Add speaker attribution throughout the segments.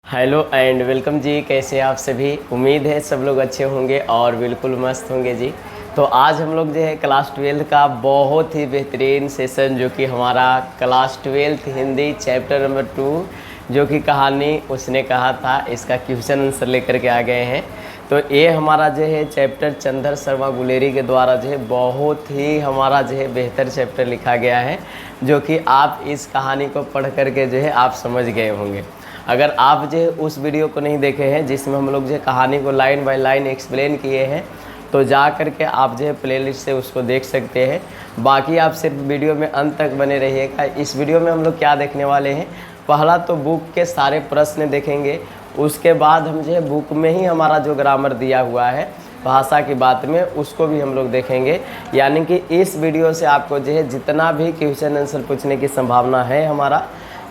Speaker 1: Hello and welcome जी। कैसे आप सभी? उम्मीद है सब लोग अच्छे होंगे और बिल्कुल मस्त होंगे जी। तो आज हम लोग जो है क्लास 12 का बहुत ही बेहतरीन सेशन जो कि हमारा क्लास 12 हिंदी चैप्टर नंबर 2 जो कि कहानी उसने कहा था, इसका क्वेश्चन आंसर लेकर के आ गए हैं। तो ये हमारा जो है चैप्टर चंदर शर्मा गुलेरी के द्वारा जो है बहुत ही हमारा जो है बेहतर चैप्टर लिखा गया है, जो कि आप इस कहानी को पढ़ करके जो है आप समझ गए होंगे। अगर आप जो है उस वीडियो को नहीं देखे हैं जिसमें हम लोग जो है कहानी को लाइन बाय लाइन एक्सप्लेन किए हैं, तो जा करके आप जो है प्लेलिस्ट से उसको देख सकते हैं। बाकी आप सिर्फ वीडियो में अंत तक बने रहिएगा। इस वीडियो में हम लोग क्या देखने वाले हैं, पहला तो बुक के सारे प्रश्न देखेंगे, उसके बाद हम जो है बुक में ही हमारा जो ग्रामर दिया हुआ है भाषा की बात में उसको भी हम लोग देखेंगे। यानी कि इस वीडियो से आपको जो है जितना भी क्वेश्चन आंसर पूछने की संभावना है हमारा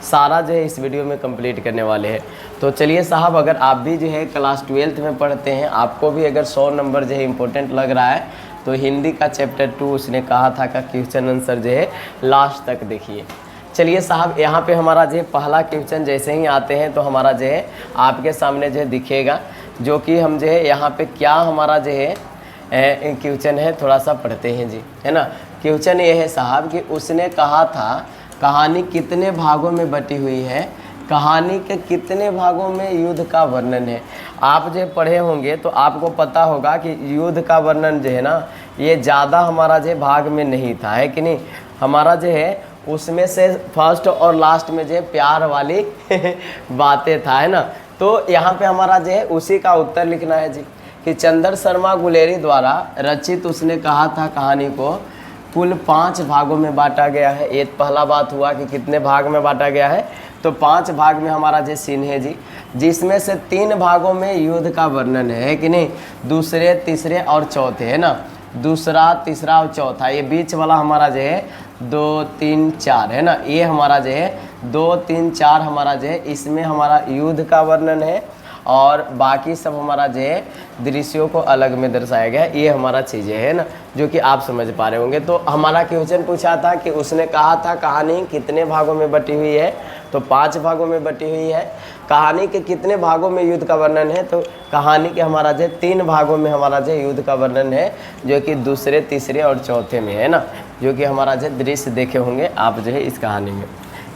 Speaker 1: सारा जो है इस वीडियो में कंप्लीट करने वाले हैं। तो चलिए साहब, अगर आप भी जो है क्लास 12 में पढ़ते हैं, आपको भी अगर 100 नंबर जो है इम्पोर्टेंट लग रहा है, तो हिंदी का चैप्टर 2 उसने कहा था का क्वेश्चन आंसर जो है लास्ट तक देखिए। चलिए साहब, यहाँ पे हमारा जो है पहला क्वेश्चन जैसे ही आते हैं तो हमारा जो है आपके सामने जो है दिखेगा, जो कि हम जो है यहाँ पे क्या हमारा जो है क्वेश्चन है थोड़ा सा पढ़ते हैं जी, है ना। क्वेश्चन ये है साहब कि उसने कहा था कहानी कितने भागों में बटी हुई है, कहानी के कितने भागों में युद्ध का वर्णन है। आप जो पढ़े होंगे तो आपको पता होगा कि युद्ध का वर्णन जो है ना, ये ज़्यादा हमारा जो भाग में नहीं था, है कि नहीं। हमारा जो है उसमें से फर्स्ट और लास्ट में जो है प्यार वाली बातें था, है ना। तो यहाँ पे हमारा जो है उसी का उत्तर लिखना है जी, कि चंदर शर्मा गुलेरी द्वारा रचित उसने कहा था कहानी को कुल 5 भागों में बांटा गया है। ये पहला बात हुआ कि कितने भाग में बांटा गया है, तो 5 भाग में हमारा जो सीन है जी, जिसमें से 3 भागों में युद्ध का वर्णन है कि नहीं, दूसरे तीसरे और चौथे, है ना। दूसरा तीसरा और चौथा, ये बीच वाला हमारा जो है 2 3 4 है ना, ये हमारा जो है 2 3 4 हमारा जो है इसमें हमारा युद्ध का वर्णन है, और बाकी सब हमारा जो है दृश्यों को अलग में दर्शाया गया है। ये हमारा चीज़ें है ना, जो कि आप समझ पा रहे होंगे। तो हमारा क्वेश्चन पूछा था कि उसने कहा था कहानी कितने भागों में बटी हुई है, तो 5 भागों में बटी हुई है। कहानी के कितने भागों में युद्ध का वर्णन है, तो कहानी के हमारा जो 3 भागों में हमारा जो युद्ध का वर्णन है, जो कि दूसरे तीसरे और चौथे में, है ना, जो कि हमारा जो दृश्य देखे होंगे आप जो है इस कहानी में।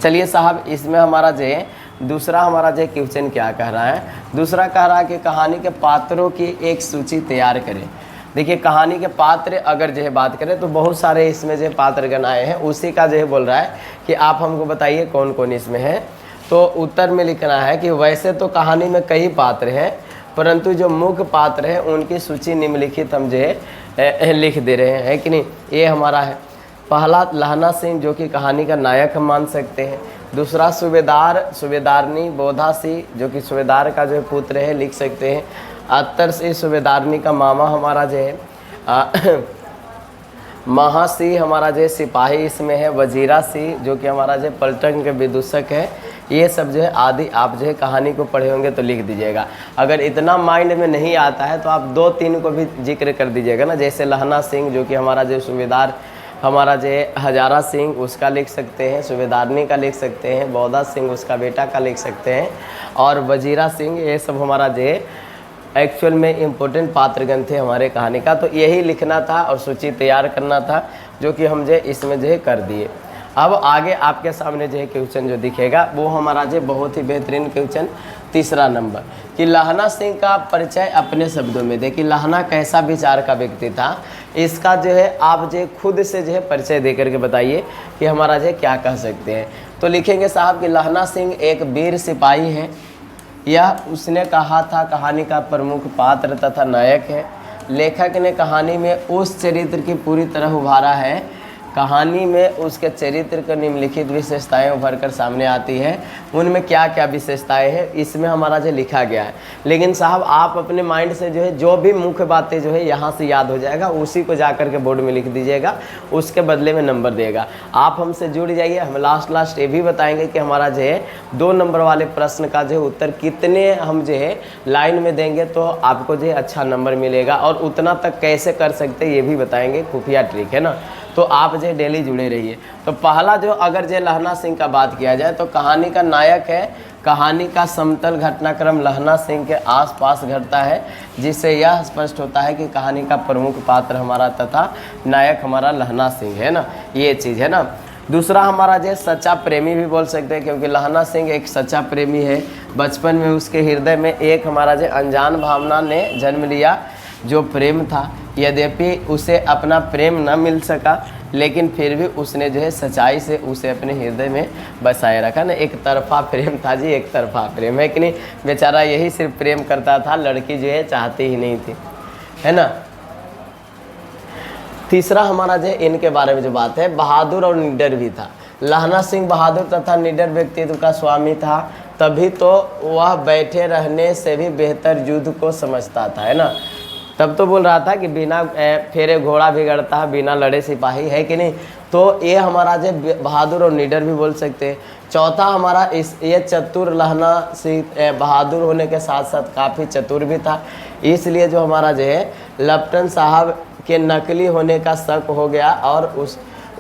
Speaker 1: चलिए साहब, इसमें हमारा जो है दूसरा हमारा जो क्वेश्चन क्या कह रहा है, दूसरा कह रहा है कि कहानी के पात्रों की एक सूची तैयार करें। देखिए, कहानी के पात्र अगर जो है बात करें तो बहुत सारे इसमें जो पात्रगण आए हैं, उसी का जो है बोल रहा है कि आप हमको बताइए कौन कौन इसमें है। तो उत्तर में लिखना है कि वैसे तो कहानी में कई पात्र हैं, परंतु जो मुख्य पात्र हैं उनकी सूची निम्नलिखित हम जो है लिख दे रहे हैं, है कि नहीं। ये हमारा है पहला लहना सिंह, जो कि कहानी का नायक हम मान सकते हैं। दूसरा सूबेदारनी बोधा सिंह, जो कि सूबेदार का जो पुत्र है, लिख सकते हैं। अत्तर सिंह सूबेदारनी का मामा हमारा जो है महासिंह हमारा जो सिपाही इसमें है। वजीरा सिंह, जो कि हमारा जो पलटन के विदूषक है। ये सब जो है आदि आप जो है कहानी को पढ़े होंगे तो लिख दीजिएगा। अगर इतना माइंड में नहीं आता है तो आप 2-3 को भी जिक्र कर दीजिएगा ना, जैसे लहना सिंह, जो कि हमारा जो सूबेदार हमारा जो हजारा सिंह उसका लिख सकते हैं, सूबेदारनी का लिख सकते हैं, बौदा सिंह उसका बेटा का लिख सकते हैं, और वजीरा सिंह, ये सब हमारा जो एक्चुअल में इम्पोर्टेंट पात्रगण थे हमारे कहानी का। तो यही लिखना था और सूची तैयार करना था, जो कि हम जो इसमें जो है कर दिए। अब आगे आपके सामने जो है क्वेश्चन जो दिखेगा वो हमारा जो बहुत ही बेहतरीन क्वेश्चन, तीसरा नंबर, कि लहना सिंह का परिचय अपने शब्दों में। देखिए, लहना कैसा विचार का व्यक्ति था, इसका जो है आप जो खुद से जो है परिचय दे करके बताइए कि हमारा जो क्या कह सकते हैं। तो लिखेंगे साहब कि लहना सिंह एक वीर सिपाही है, यह उसने कहा था कहानी का प्रमुख पात्र तथा नायक है। लेखक ने कहानी में उस चरित्र की पूरी तरह उभारा है, कहानी में उसके चरित्र की निम्नलिखित विशेषताएं उभर कर सामने आती है। उनमें क्या क्या विशेषताएं हैं इसमें हमारा जो लिखा गया है। लेकिन साहब आप अपने माइंड से जो है जो भी मुख्य बातें जो है यहाँ से याद हो जाएगा, उसी को जा कर के बोर्ड में लिख दीजिएगा, उसके बदले में नंबर देगा। आप हमसे जुड़ जाइए। हम लास्ट ये भी बताएंगे कि हमारा जो है 2 नंबर वाले प्रश्न का जो उत्तर कितने हम जो है लाइन में देंगे तो आपको जो है अच्छा नंबर मिलेगा, और उतना तक कैसे कर सकते हैं ये भी बताएंगे, खुफिया ट्रिक है ना। तो आप जो डेली जुड़े रहिए। तो पहला जो अगर जो लहना सिंह का बात किया जाए तो कहानी का नायक है कहानी का समतल घटनाक्रम लहना सिंह के आसपास घटता है, जिससे यह स्पष्ट होता है कि कहानी का प्रमुख पात्र हमारा तथा नायक हमारा लहना सिंह है ना, ये चीज़ है ना। दूसरा हमारा जो सच्चा प्रेमी भी बोल सकते हैं, क्योंकि लहना सिंह एक सच्चा प्रेमी है। बचपन में उसके हृदय में एक हमारा जो अनजान भावना ने जन्म लिया, जो प्रेम था। यद्यपि उसे अपना प्रेम न मिल सका, लेकिन फिर भी उसने जो है सच्चाई से उसे अपने हृदय में बसाए रखा ना। एक तरफा प्रेम था जी, एक तरफा प्रेम है कि नहीं। बेचारा यही सिर्फ प्रेम करता था, लड़की जो है चाहती ही नहीं थी, है ना। तीसरा हमारा जो इनके बारे में जो बात है, बहादुर और निडर भी था। लहना सिंह बहादुर तथा निडर व्यक्तित्व का स्वामी था, तभी तो वह बैठे रहने से भी बेहतर युद्ध को समझता था, है ना। तब तो बोल रहा था कि बिना फेरे घोड़ा बिगड़ता है, बिना लड़े सिपाही, है कि नहीं। तो ये हमारा जो बहादुर और निडर भी बोल सकते हैं। चौथा हमारा ये चतुर, लहना सिंह बहादुर होने के साथ साथ काफ़ी चतुर भी था, इसलिए जो हमारा जो है लेफ्टिनेंट साहब के नकली होने का शक हो गया और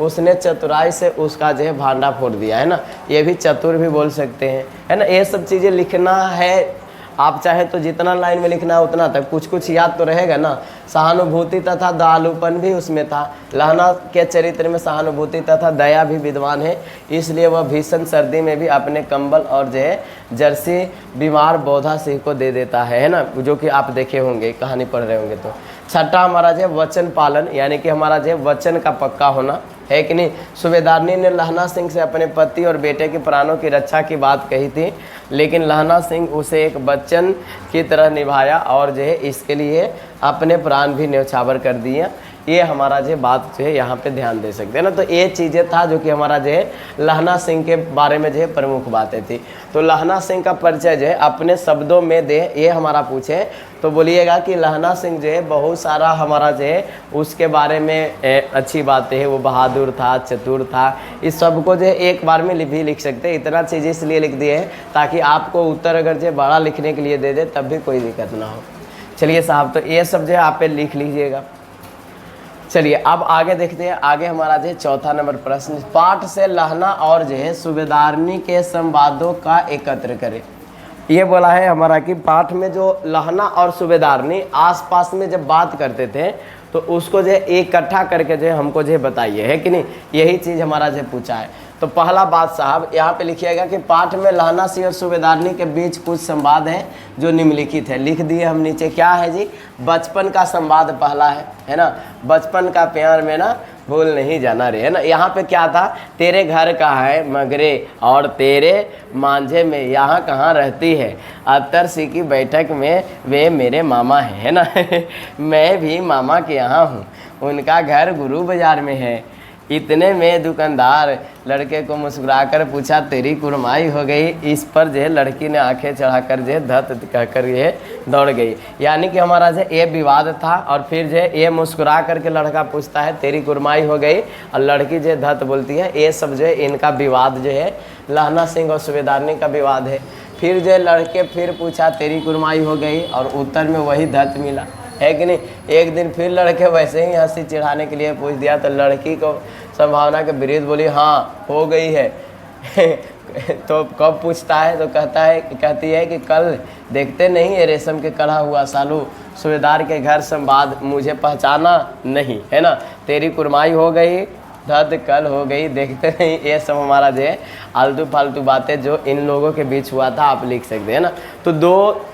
Speaker 1: उसने चतुराई से उसका जो है भांडा फोड़ दिया, है ना। ये भी चतुर भी बोल सकते हैं, है ना। ये सब चीज़ें लिखना है, आप चाहे तो जितना लाइन में लिखना है उतना तक, कुछ कुछ याद तो रहेगा ना। सहानुभूति तथा दयालुपन भी उसमें था। लहना के चरित्र में सहानुभूति तथा दया भी विद्वान है, इसलिए वह भीषण सर्दी में भी अपने कंबल और जो है जर्सी बीमार बौधा सिंह को दे देता है ना, जो कि आप देखे होंगे, कहानी पढ़ रहे होंगे तो। छठा हमारा जो वचन पालन, यानी कि हमारा जो वचन का पक्का होना, है कि नहीं। सूबेदारनी ने लहना सिंह से अपने पति और बेटे के प्राणों की रक्षा की बात कही थी, लेकिन लहना सिंह उसे एक बच्चन की तरह निभाया और जो है इसके लिए अपने प्राण भी न्यौछावर कर दिए। ये हमारा जो बात जो है यहाँ पे ध्यान दे सकते हैं ना। तो ये चीज़ें था जो कि हमारा जो है लहना सिंह के बारे में जो है प्रमुख बातें थी। तो लहना सिंह का परिचय जो है अपने शब्दों में दे, ये हमारा पूछे तो बोलिएगा कि लहना सिंह जो है बहुत सारा हमारा जो है उसके बारे में अच्छी बातें हैं। वो बहादुर था, चतुर था, इस सब को जो है एक बार में भी लिख सकते हैं। इतना चीज़ इसलिए लिख दिए हैं ताकि आपको उत्तर अगर जो बड़ा लिखने के लिए दे दे तब भी कोई दिक्कत ना हो। चलिए साहब, तो ये सब जो है आप पे लिख लीजिएगा। चलिए अब आगे देखते हैं। आगे हमारा जो है चौथा नंबर प्रश्न, पाठ से लहना और जो है सूबेदारनी के संवादों का एकत्र करें। ये बोला है हमारा कि पाठ में जो लहना और सूबेदारनी आसपास में जब बात करते थे तो उसको जो है इकट्ठा करके जो है हमको जो है बताइए, है कि नहीं। यही चीज़ हमारा जो पूछा है। तो पहला बात साहब यहाँ पे लिखिएगा कि पाठ में लहना सिंह और सूबेदारनी के बीच कुछ संवाद है जो निम्नलिखित है। लिख दिए हम नीचे, क्या है जी, बचपन का संवाद पहला है ना। बचपन का प्यार में ना भूल नहीं जाना रे, है ना। यहाँ पे क्या था, तेरे घर का है मगरे और तेरे मांझे में यहाँ कहाँ रहती है, अतर सी की बैठक में वे मेरे मामा है ना। मैं भी मामा के यहाँ हूँ, उनका घर गुरु बाजार में है। इतने में दुकानदार लड़के को मुस्कुराकर पूछा, तेरी कुरमाई हो गई। इस पर जो है लड़की ने आंखें चढ़ाकर जो है धत कहकर ये दौड़ गई। यानी कि हमारा जो ये विवाद था और फिर जो है ये मुस्कुरा करके लड़का पूछता है तेरी कुरमाई हो गई और लड़की जो धत बोलती है। ये सब जो है इनका विवाद जो है लहना सिंह और सूबेदारनी का विवाद है। फिर जो है लड़के फिर पूछा तेरी कुरमाई हो गई और उत्तर में वही धत मिला, है कि नहीं। एक दिन फिर लड़के वैसे ही हंसी चिढ़ाने के लिए पूछ दिया तो लड़की को संभावना के विरुद्ध बोली हाँ हो गई है। तो कब पूछता है तो कहती है कि कल देखते नहीं ये रेशम के कढ़ा हुआ सालू सूबेदार के घर संवाद, मुझे पहचाना नहीं, है ना। तेरी कुरमाई हो गई, धद कल हो गई, देखते नहीं। ये सब हमारा जो है आलतू फालतू बातें जो इन लोगों के बीच हुआ था आप लिख सकते हैं ना। तो दो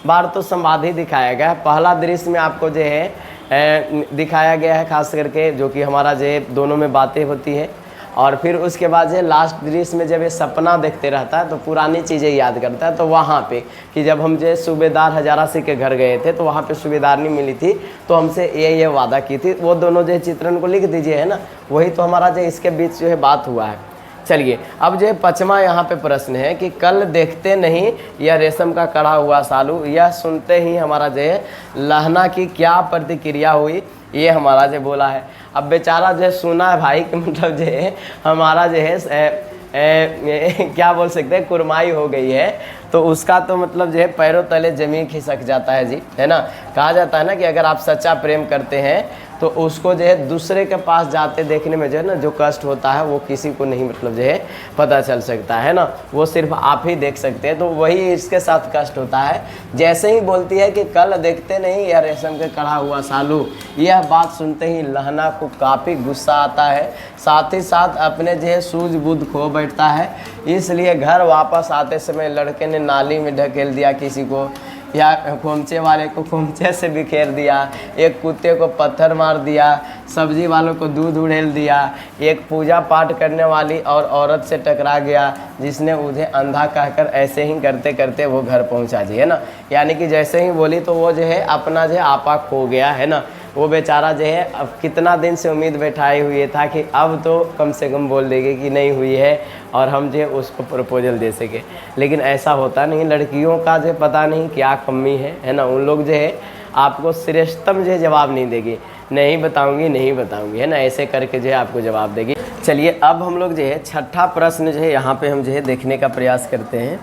Speaker 1: बार तो संवाद ही दिखाया गया है। पहला दृश्य में आपको जो है दिखाया गया है खास करके जो कि हमारा जो है दोनों में बातें होती है और फिर उसके बाद जो लास्ट दृश्य में जब ये सपना देखते रहता है तो पुरानी चीज़ें याद करता है। तो वहाँ पे कि जब हम जो सूबेदार हजारा सिंह के घर गए थे तो वहाँ पे सूबेदारनी मिली थी तो हमसे ये वादा की थी। वो दोनों जो चित्रण को लिख दीजिए, है ना। वही तो हमारा जो इसके बीच जो है बात हुआ है। चलिए अब जो है पचमा यहाँ पे प्रश्न है कि कल देखते नहीं यह रेशम का कढ़ा हुआ सालू, यह सुनते ही हमारा जो है लहना की क्या प्रतिक्रिया हुई, ये हमारा जो बोला है। अब बेचारा जो है सुना है भाई कि मतलब जो है हमारा जो है क्या बोल सकते हैं कुरमाई हो गई है तो उसका तो मतलब जो है पैरों तले जमीन खिसक जाता है जी, है ना। कहा जाता है ना कि अगर आप सच्चा प्रेम करते हैं तो उसको जो है दूसरे के पास जाते देखने में जो है ना जो कष्ट होता है वो किसी को नहीं मतलब जो है पता चल सकता है ना, वो सिर्फ आप ही देख सकते हैं। तो वही इसके साथ कष्ट होता है। जैसे ही बोलती है कि कल देखते नहीं या रेशम के कढ़ा हुआ सालू, यह बात सुनते ही लहना को काफ़ी गुस्सा आता है, साथ ही साथ अपने जो है सूझबूझ खो बैठता है। इसलिए घर वापस आते समय लड़के ने नाली में ढकेल दिया किसी को, या खोमचे वाले को खोमचे से बिखेर दिया, एक कुत्ते को पत्थर मार दिया, सब्जी वालों को दूध उड़ेल दिया, एक पूजा पाठ करने वाली और औरत से टकरा गया जिसने उन्हें अंधा कहकर ऐसे ही करते करते वो घर पहुंचा जी, है ना। यानी कि जैसे ही बोली तो वो जो है अपना जो है आपा खो गया, है ना। वो बेचारा जो है अब कितना दिन से उम्मीद बैठाए हुए था कि अब तो कम से कम बोल देगी कि नहीं हुई है और हम जो है उसको प्रपोजल दे सके, लेकिन ऐसा होता नहीं। लड़कियों का जो पता नहीं क्या कमी है ना। उन लोग जो है आपको श्रेष्ठतम जो है जवाब नहीं देगी, नहीं बताऊंगी नहीं बताऊंगी, है ना, ऐसे करके जो है आपको जवाब देगी। चलिए अब हम लोग जो है छठा प्रश्न जो है यहाँ पे हम जो है देखने का प्रयास करते हैं।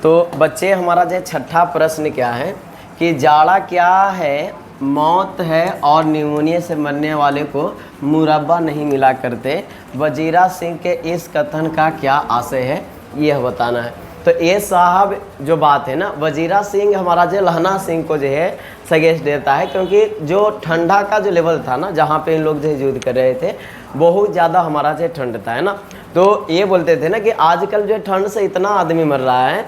Speaker 1: तो बच्चे हमारा जो है छठा प्रश्न क्या है कि जाड़ा क्या है, मौत है और निमोनिया से मरने वाले को मुरब्बा नहीं मिला करते, वजीरा सिंह के इस कथन का क्या आशय है, यह बताना है। तो ये साहब जो बात है ना, वजीरा सिंह हमारा जो लहना सिंह को जो है सजेस्ट देता है, क्योंकि जो ठंडा का जो लेवल था ना जहाँ पे इन लोग जो युद्ध कर रहे थे बहुत ज़्यादा हमारा जो ठंड था, है ना। तो ये बोलते थे ना कि आजकल जो ठंड से इतना आदमी मर रहा है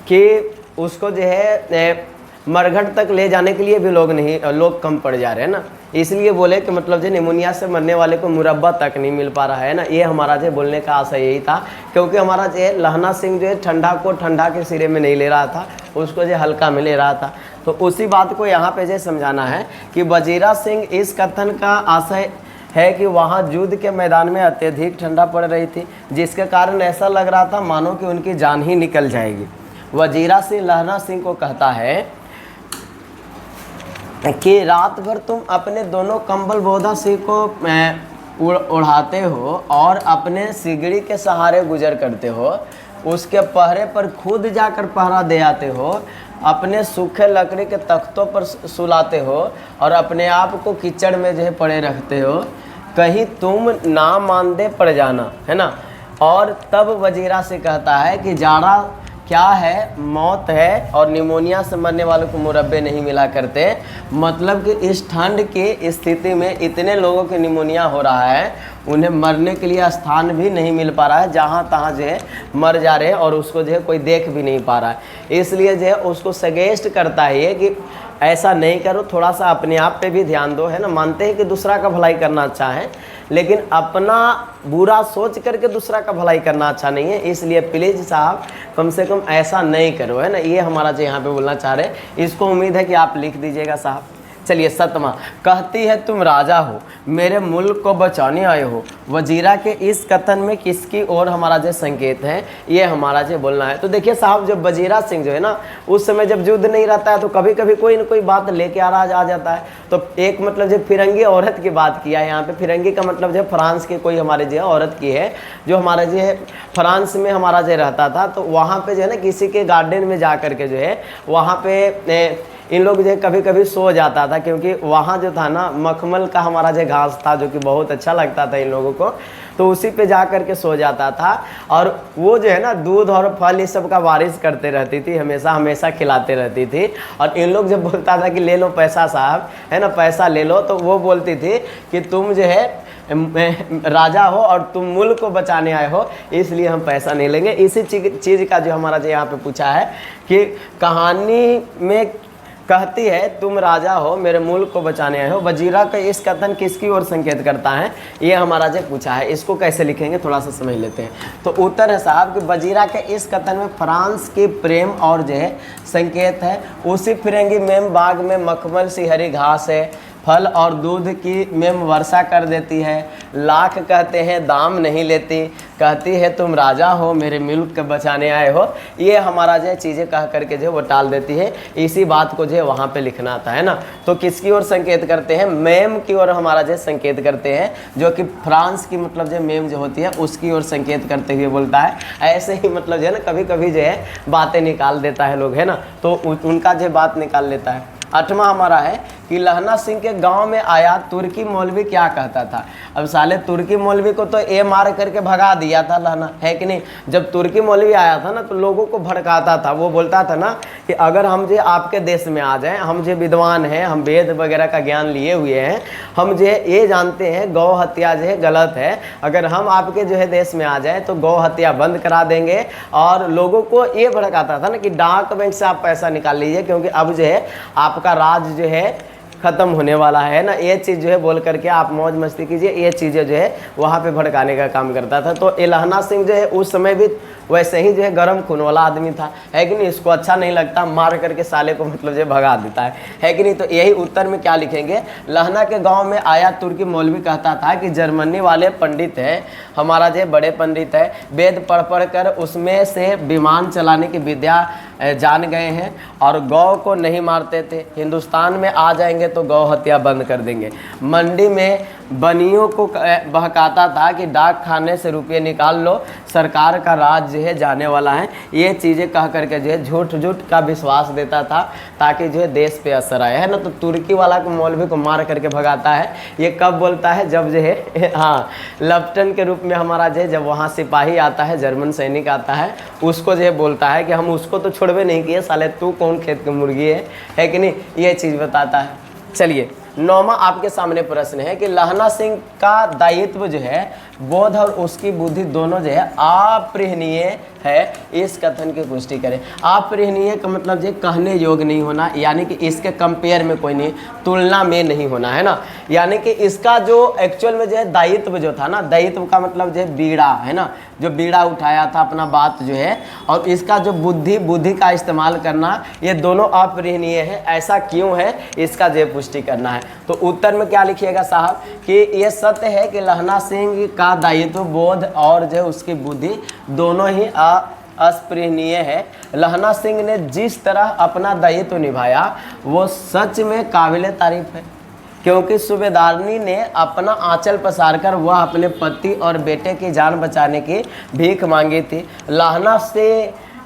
Speaker 1: कि उसको जो है मरघट तक ले जाने के लिए भी लोग कम पड़ जा रहे हैं ना। इसलिए बोले कि मतलब जो निमोनिया से मरने वाले को मुरब्बा तक नहीं मिल पा रहा है ना। ये हमारा जो बोलने का आशय यही था, क्योंकि हमारा जो है लहना सिंह जो है ठंडा को ठंडा के सिरे में नहीं ले रहा था, उसको जो हल्का में ले रहा था। तो उसी बात को यहाँ पे जो समझाना है कि वजीरा सिंह इस कथन का आशय है कि वहाँ युद्ध के मैदान में अत्यधिक ठंडा पड़ रही थी, जिसके कारण ऐसा लग रहा था मानो कि उनकी जान ही निकल जाएगी। वजीरा सिंह लहना सिंह को कहता है कि रात भर तुम अपने दोनों कंबल बोधा सिंह को उड़ाते हो और अपने सिगड़ी के सहारे गुजर करते हो, उसके पहरे पर खुद जाकर पहरा दे आते हो, अपने सूखे लकड़ी के तख्तों पर सुलाते हो और अपने आप को कीचड़ में जो है पड़े रखते हो, कहीं तुम ना मानदे पड़ जाना, है ना। और तब वजीरा से कहता है कि जाड़ा क्या है, मौत है और निमोनिया से मरने वालों को मुरब्बे नहीं मिला करते। मतलब कि इस ठंड की स्थिति में इतने लोगों के निमोनिया हो रहा है, उन्हें मरने के लिए स्थान भी नहीं मिल पा रहा है, जहाँ तहाँ जो है मर जा रहे हैं और उसको जो है कोई देख भी नहीं पा रहा है। इसलिए जो है उसको सजेस्ट करता है ये कि ऐसा नहीं करो, थोड़ा सा अपने आप पे भी ध्यान दो, है ना। मानते हैं कि दूसरा का भलाई करना अच्छा है, लेकिन अपना बुरा सोच करके दूसरा का भलाई करना अच्छा नहीं है। इसलिए प्लीज़ साहब कम से कम ऐसा नहीं करो, है ना। ये हमारा जो यहाँ पे बोलना चाह रहे हैं, इसको उम्मीद है कि आप लिख दीजिएगा साहब। चलिए सतमा, कहती है तुम राजा हो, मेरे मुल्क को बचाने आए हो, वजीरा के इस कथन में किसकी ओर हमारा जो संकेत है, ये हमारा जो बोलना है। तो देखिए साहब, जब वजीरा सिंह जो है ना उस समय जब युद्ध नहीं रहता है तो कभी कभी कोई ना कोई बात लेके आ जाता है। तो एक मतलब जो फिरंगी औरत की बात किया है यहाँ पे, फिरंगी का मतलब जो फ्रांस की कोई हमारे जो औरत की है, जो हमारा जो है फ्रांस में हमारा जो रहता था, तो वहाँ पे जो है ना किसी के गार्डन में जा करके जो है वहाँ पे इन लोग जो कभी कभी सो जाता था, क्योंकि वहाँ जो था ना मखमल का हमारा जो घास था जो कि बहुत अच्छा लगता था इन लोगों को, तो उसी पे जा कर के सो जाता था। और वो जो है ना दूध और फल इस सब का बारिश करते रहती थी, हमेशा खिलाते रहती थी। और इन लोग जब बोलता था कि ले लो पैसा साहब, है ना, पैसा ले लो, तो वो बोलती थी कि तुम जो है राजा हो और तुम मुल्क को बचाने आए हो, इसलिए हम पैसा नहीं लेंगे। इसी चीज़ का जो हमारा जो यहाँ पे पूछा है कि कहानी में कहती है तुम राजा हो, मेरे मुल्क को बचाने आए हो, वजीरा का इस कथन किसकी ओर संकेत करता है, ये हमारा जो पूछा है। इसको कैसे लिखेंगे थोड़ा सा समझ लेते हैं। तो उत्तर है साहब कि वजीरा के इस कथन में फ्रांस के प्रेम और जो है संकेत है। उसी फिरंगी मेम बाग में मखमल सी हरी घास है, फल और दूध की मेम वर्षा कर देती है, लाख कहते हैं दाम नहीं लेती, कहती है तुम राजा हो, मेरे मुल्क को बचाने आए हो। ये हमारा जो चीज़ें कह करके जो वो टाल देती है। इसी बात को जो है वहाँ पे लिखना आता है ना। तो किसकी ओर संकेत करते हैं, मेम की ओर हमारा जो संकेत करते हैं, जो कि फ्रांस की मतलब जो मेम जो होती है उसकी ओर संकेत करते हुए बोलता है। ऐसे ही मतलब जो है ना कभी कभी जो है बातें निकाल देता है लोग, है ना, तो उनका जो बात निकाल लेता है। 8वां हमारा है कि लहना सिंह के गांव में आया तुर्की मौलवी क्या कहता था। अब साले तुर्की मौलवी को तो ए मार करके भगा दिया था लहना, है कि नहीं। जब तुर्की मौलवी आया था ना तो लोगों को भड़काता था, वो बोलता था ना कि अगर हम जो आपके देश में आ जाएं, हम जो विद्वान हैं, हम वेद वगैरह का ज्ञान लिए हुए हैं, हम जो ये जानते हैं गौ हत्या जो है गलत है, अगर हम आपके जो है देश में आ जाए तो गौ हत्या बंद करा देंगे। और लोगों को ये भड़काता था ना कि डाक बैंक से आप पैसा निकाल लीजिए, क्योंकि अब जो है आपका राज जो है ख़त्म होने वाला है ना, ये चीज़ जो है बोल करके आप मौज मस्ती कीजिए, ये चीज़ें जो है वहाँ पे भड़काने का काम करता था। तो ये लहना सिंह जो है उस समय भी वैसे ही जो है गर्म खून वाला आदमी था, है कि नहीं। इसको अच्छा नहीं लगता, मार करके साले को मतलब जो भगा देता है कि नहीं। तो यही उत्तर में क्या लिखेंगे, लहना के गांव में आया तुर्की मौलवी कहता था कि जर्मनी वाले पंडित है हमारा जो बड़े पंडित है, वेद पढ़ पढ़ कर उसमें से विमान चलाने की विद्या जान गए हैं और गौ को नहीं मारते थे, हिंदुस्तान में आ जाएंगे तो गौ हत्या बंद कर देंगे। मंडी में बनियों को बहकाता था कि डाक खाने से रुपये निकाल लो, सरकार का राज जो है जाने वाला है। ये चीज़ें कह करके जो है झूठ का विश्वास देता था ताकि जो है देश पे असर आए, है ना। तो तुर्की वाला को मौलवी को मार करके भगाता है। ये कब बोलता है, जब जो है हाँ लेफ्टिनेंट के रूप में हमारा जो है जब वहाँ सिपाही आता है, जर्मन सैनिक आता है, उसको जो है बोलता है कि हम उसको तो छोड़वे नहीं किए, साले तू कौन खेत की मुर्गी है कि नहीं, ये चीज़ बताता है। चलिए 9वां आपके सामने प्रश्न है कि लहना सिंह का दायित्व जो है बोध और उसकी बुद्धि दोनों जो है अप्रिहनीय है, इस कथन की पुष्टि करें। अप्रिहनीय का मतलब जो कहने योग्य नहीं होना, यानी कि इसके कंपेयर में कोई नहीं, तुलना में नहीं होना, है ना। यानी कि इसका जो एक्चुअल में जो है दायित्व जो था ना, दायित्व का मतलब जो है बीड़ा, है ना, जो बीड़ा उठाया था अपना बात जो है, और इसका जो बुद्धि का इस्तेमाल करना, ये दोनों अप्रिहनीय है। ऐसा क्यों है, इसका जो पुष्टि करना है। तो उत्तर में क्या लिखिएगा साहब कि ये सत्य है कि लहना सिंह का दायित्व बोध और जो उसकी बुद्धि दोनों ही अस्पृहनीय है। लहना सिंह ने जिस तरह अपना दायित्व निभाया वो सच में काबिले तारीफ है, क्योंकि सूबेदारनी ने अपना आंचल पसार कर वह अपने पति और बेटे की जान बचाने की भीख मांगी थी। लहना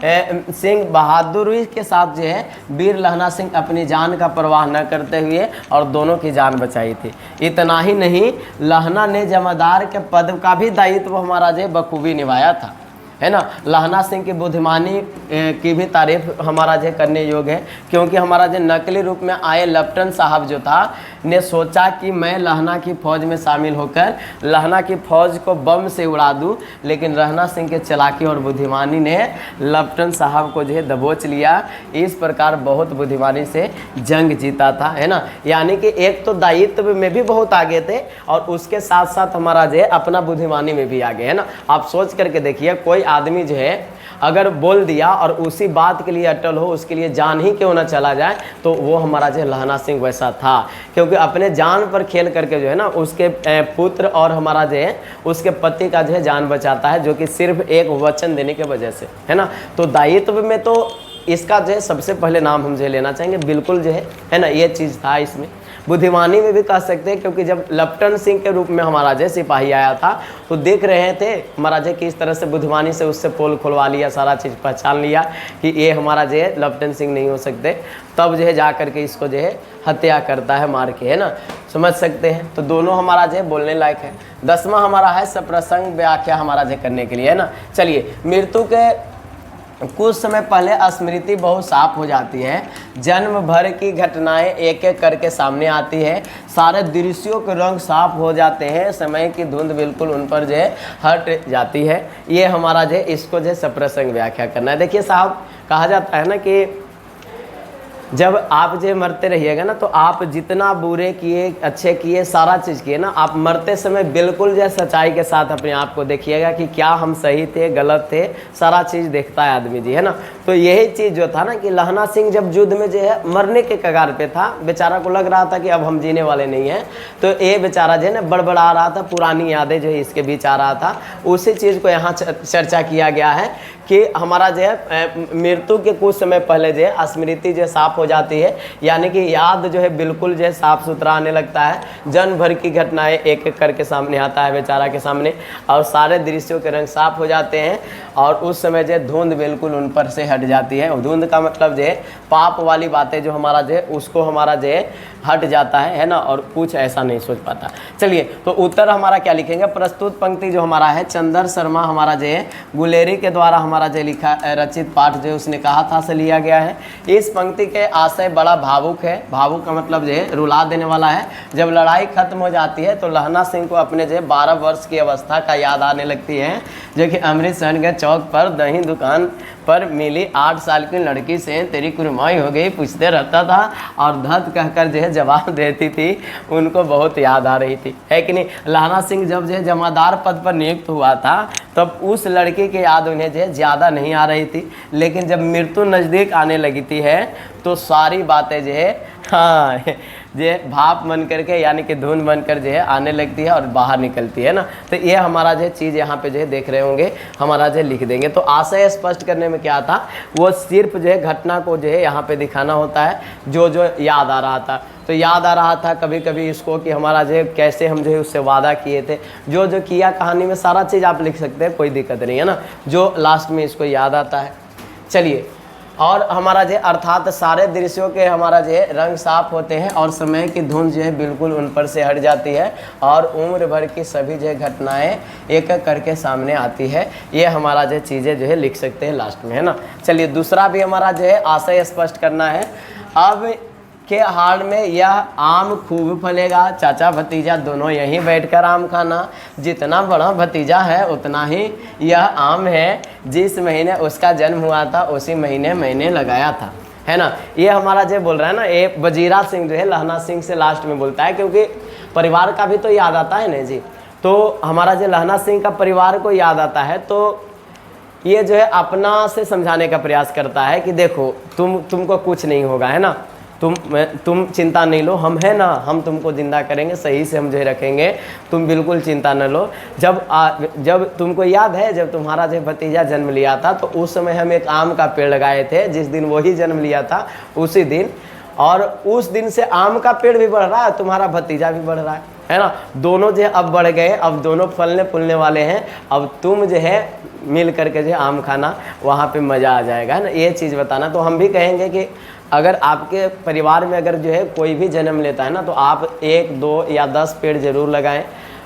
Speaker 1: सिंह बहादुरी के साथ जो है वीर लहना सिंह अपनी जान का परवाह न करते हुए और दोनों की जान बचाई थी। इतना ही नहीं, लहना ने जमादार के पद का भी दायित्व हमारा जो बखूबी निभाया था, है ना। लहना सिंह की बुद्धिमानी की भी तारीफ हमारा जो करने योग्य है, क्योंकि हमारा जो नकली रूप में आए लेफ्टिनेंट साहब जो था ने सोचा कि मैं लहना की फ़ौज में शामिल होकर लहना की फ़ौज को बम से उड़ा दूं, लेकिन लहना सिंह के चालाकी और बुद्धिमानी ने लेफ्टिनेंट साहब को जो है दबोच लिया। इस प्रकार बहुत बुद्धिमानी से जंग जीता था, है ना। यानी कि एक तो दायित्व में भी बहुत आगे थे और उसके साथ साथ हमारा जो है अपना बुद्धिमानी में भी आगे, है ना। आप सोच करके देखिए, कोई आदमी जो है अगर बोल दिया और उसी बात के लिए अटल हो, उसके लिए जान ही क्यों ना चला जाए, तो वो हमारा जो लहना सिंह वैसा था, क्योंकि अपने जान पर खेल करके जो है ना उसके पुत्र और हमारा जो है उसके पति का जो है जान बचाता है, जो कि सिर्फ एक वचन देने की वजह से, है ना। तो दायित्व में तो इसका जो है सबसे पहले नाम हम जो लेना चाहेंगे, बिल्कुल जो है ना ये चीज़ था इसमें। बुद्धिमानी में भी कह सकते हैं, क्योंकि जब लेफ्टिनेंट सिंह के रूप में हमारा जो सिपाही आया था तो देख रहे थे हमारा जो किस तरह से बुद्धिमानी से उससे पोल खुलवा लिया, सारा चीज़ पहचान लिया कि ये हमारा जो है लेफ्टिनेंट सिंह नहीं हो सकते, तब जो है जा करके इसको जो है हत्या करता है मार के, है ना। समझ सकते हैं। तो दोनों हमारा जो है बोलने लायक है। 10वां हमारा है सप्रसंग व्याख्या हमारा जो करने के लिए, है ना। चलिए, मृत्यु के कुछ समय पहले स्मृति बहुत साफ हो जाती है, जन्म भर की घटनाएं एक एक करके सामने आती है, सारे दृश्यों के रंग साफ हो जाते हैं, समय की धुंध बिल्कुल उन पर जो है हट जाती है। ये हमारा जो है इसको जो है सप्रसंग व्याख्या करना है। देखिए साहब, कहा जाता है ना कि जब आप जो मरते रहिएगा ना, तो आप जितना बुरे किए अच्छे किए सारा चीज़ किए ना, आप मरते समय बिल्कुल जो सच्चाई के साथ अपने आप को देखिएगा कि क्या हम सही थे गलत थे, सारा चीज़ देखता है आदमी जी, है ना। तो यही चीज़ जो था ना कि लहना सिंह जब युद्ध में जो है मरने के कगार पे था, बेचारा को लग रहा था कि अब हम जीने वाले नहीं हैं, तो ये बेचारा जो है ना बड़बड़ा रहा था, पुरानी यादें जो है इसके बीच आ रहा था। उसी चीज़ को यहाँ चर्चा किया गया है कि हमारा जो है मृत्यु के कुछ समय पहले जो है स्मृति जो साफ हो जाती है, यानी कि याद जो है बिल्कुल जो है साफ सुथरा आने लगता है, जन्म भर की घटनाएं एक एक करके सामने आता है बेचारा के सामने, और सारे दृश्यों के रंग साफ हो जाते हैं, और उस समय जो धुंध बिल्कुल उन पर से हट हट जाती है। धुंध का मतलब जो है पाप वाली बातें जो हमारा जो है उसको हमारा जो है हट जाता है ना, और कुछ ऐसा नहीं सोच पाता। चलिए तो उत्तर हमारा क्या लिखेंगे, प्रस्तुत पंक्ति जो हमारा है चंदर शर्मा हमारा जो है गुलेरी के द्वारा हमारा जो लिखा रचित पाठ जो उसने कहा था से लिया गया है। इस पंक्ति के आशय बड़ा भावुक है। भावुक का मतलब जो है रुला देने वाला है। जब लड़ाई खत्म हो जाती है तो लहना सिंह को अपने जो 12 वर्ष की अवस्था का याद आने लगती है, जो कि अमृतसर के चौक पर दही दुकान पर मिली 8 साल की लड़की से तेरी कुरमाई हो गई पूछते रहता था और धत कहकर जो है जवाब देती थी। उनको बहुत याद आ रही थी, है कि नहीं। लहना सिंह जब जो है जमादार पद पर नियुक्त हुआ था तब उस लड़की की याद उन्हें जो है ज़्यादा नहीं आ रही थी, लेकिन जब मृत्यु नज़दीक आने लगी थी है तो सारी बातें जो है हाँ जो भाप बन करके यानी कि धुन बनकर जो है आने लगती है और बाहर निकलती है ना। तो ये हमारा जो चीज़ यहाँ पे जो है देख रहे होंगे हमारा जो लिख देंगे। तो आशय स्पष्ट करने में क्या था, वो सिर्फ जो है घटना को जो है यहाँ पे दिखाना होता है जो जो याद आ रहा था। तो याद आ रहा था कभी कभी इसको कि हमारा जो है कैसे हम जो है उससे वादा किए थे, जो जो किया कहानी में सारा चीज़ आप लिख सकते हैं, कोई दिक्कत नहीं है ना, जो लास्ट में इसको याद आता है। चलिए और हमारा जो अर्थात सारे दृश्यों के हमारा जो रंग साफ होते हैं और समय की धुन जो है बिल्कुल उन पर से हट जाती है और उम्र भर की सभी जो घटनाएं एक एक करके सामने आती है। ये हमारा जो चीज़ें जो है लिख सकते हैं लास्ट में, है ना। चलिए दूसरा भी हमारा जो है आशय स्पष्ट करना है। अब के हाल में यह आम खूब फलेगा, चाचा भतीजा दोनों यहीं बैठकर आम खाना, जितना बड़ा भतीजा है उतना ही यह आम है, जिस महीने उसका जन्म हुआ था उसी महीने मैंने लगाया था, है ना। ये हमारा जो बोल रहा है ना, ये वजीरा सिंह जो है लहना सिंह से लास्ट में बोलता है, क्योंकि परिवार का भी तो याद आता है ना जी। तो हमारा जो लहना सिंह का परिवार को याद आता है तो ये जो है अपना से समझाने का प्रयास करता है कि देखो तुमको कुछ नहीं होगा, है ना, तुम चिंता नहीं लो, हम है ना, हम तुमको जिंदा करेंगे, सही से हम जो है रखेंगे, तुम बिल्कुल चिंता न लो। जब तुमको याद है जब तुम्हारा जो भतीजा जन्म लिया था तो उस समय हम एक आम का पेड़ लगाए थे, जिस दिन वही जन्म लिया था उसी दिन, और उस दिन से आम का पेड़ भी बढ़ रहा है, तुम्हारा भतीजा भी बढ़ रहा है ना। दोनों जो है अब बढ़ गए, अब दोनों फलने फूलने वाले हैं। अब तुम जो है मिल करके जो है आम खाना, वहाँ पे मज़ा आ जाएगा, है ना। ये चीज़ बताना। तो हम भी कहेंगे कि अगर आपके परिवार में अगर जो है कोई भी जन्म लेता है ना तो आप 1, 2 या 10 पेड़ ज़रूर लगाएं।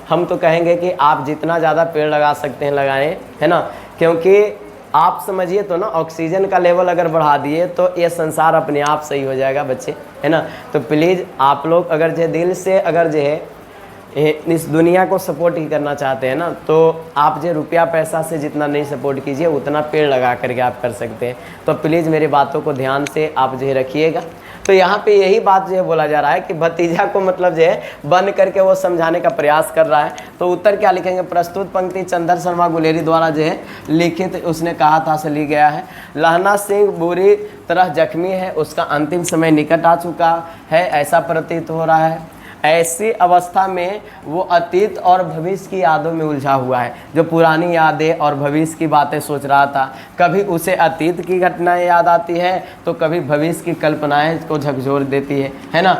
Speaker 1: हम तो कहेंगे कि आप जितना ज़्यादा पेड़ लगा सकते हैं लगाएं, है ना, क्योंकि आप समझिए तो ना ऑक्सीजन का लेवल अगर बढ़ा दिए तो ये संसार अपने आप सही हो जाएगा बच्चे, है ना। तो प्लीज़ आप लोग अगर जो दिल से अगर जो है इस दुनिया को सपोर्ट ही करना चाहते हैं ना, तो आप जो रुपया पैसा से जितना नहीं सपोर्ट कीजिए उतना पेड़ लगा करके आप कर सकते हैं। तो प्लीज़ मेरी बातों को ध्यान से आप जो है रखिएगा। तो यहाँ पे यही बात जो है बोला जा रहा है कि भतीजा को मतलब जो है बन करके वो समझाने का प्रयास कर रहा है। तो उत्तर क्या लिखेंगे, प्रस्तुत पंक्ति चंदर शर्मा गुलेरी द्वारा जो है लिखित उसने कहा था से ली गया है। लहना सिंह बुरी तरह जख्मी है, उसका अंतिम समय निकट आ चुका है ऐसा प्रतीत हो रहा है। ऐसी अवस्था में वो अतीत और भविष्य की यादों में उलझा हुआ है, जो पुरानी यादें और भविष्य की बातें सोच रहा था। कभी उसे अतीत की घटनाएं याद आती है तो कभी भविष्य की कल्पनाएं को झकझोर देती है ना।